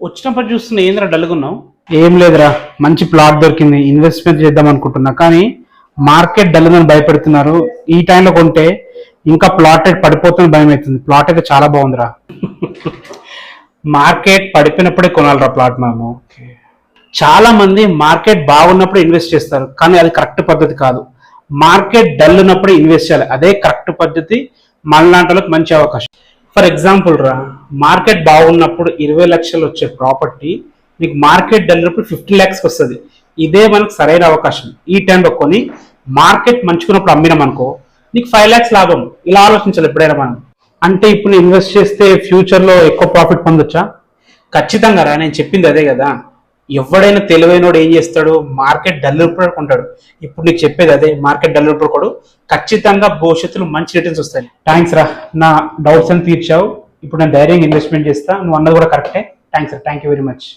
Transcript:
వచ్చినప్పుడు చూస్తున్నా ఏంద్రా డల్గున్నావు? ఏం లేదురా, మంచి ప్లాట్ దొరికింది, ఇన్వెస్ట్మెంట్ చేద్దాం అనుకుంటున్నా. కానీ మార్కెట్ డల్ అని భయపెడుతున్నారు. ఈ టైంలో కొంటే ఇంకా ప్లాట్ రేట్ పడిపోతుంది, భయం అవుతుంది. ప్లాట్ అయితే చాలా బాగుందిరా. మార్కెట్ పడిపోయినప్పుడే కొనాలిరా ప్లాట్. మేము చాలా మంది మార్కెట్ బాగున్నప్పుడు ఇన్వెస్ట్ చేస్తారు, కానీ అది కరెక్ట్ పద్ధతి కాదు. మార్కెట్ డల్ ఉన్నప్పుడు ఇన్వెస్ట్ చేయాలి, అదే కరెక్ట్ పద్ధతి. మనలాంటి వాళ్ళకి మంచి అవకాశం. ఫర్ ఎగ్జాంపుల్ రా, మార్కెట్ బాగున్నప్పుడు 20 లక్షలు వచ్చే ప్రాపర్టీ నీకు మార్కెట్ డల్ ఉన్నప్పుడు 50 lakhsకి వస్తుంది. ఇదే మనకు సరైన అవకాశం. ఈ టైంలో కొని మార్కెట్ మంచుకున్నప్పుడు అమ్మినాం అనుకో, నీకు 5 lakhs లాభం. ఇలా ఆలోచించాలి ఎప్పుడైనా మనం. అంటే ఇప్పుడు ఇన్వెస్ట్ చేస్తే ఫ్యూచర్లో ఎక్కువ ప్రాఫిట్ పొందొచ్చా? ఖచ్చితంగా రా, నేను చెప్పింది అదే కదా. ఎవడైనా తెలివైనోడు ఏం చేస్తాడు, మార్కెట్ డల్ ఉన్నప్పుడు కొంటాడు. ఇప్పుడు నీకు చెప్పేది అదే, మార్కెట్ డల్ ఉన్నప్పుడు కూడా ఖచ్చితంగా భవిష్యత్తులో మంచి రిటర్న్స్ వస్తాయి. థ్యాంక్స్ రా, నా డౌట్స్ అని తీర్చావు. ఇప్పుడు నేను ధైర్యంగా ఇన్వెస్ట్మెంట్ చేస్తా. నువ్వు అన్నది కూడా కరెక్టే. థ్యాంక్స్ రా, థ్యాంక్ యూ వెరీ మచ్.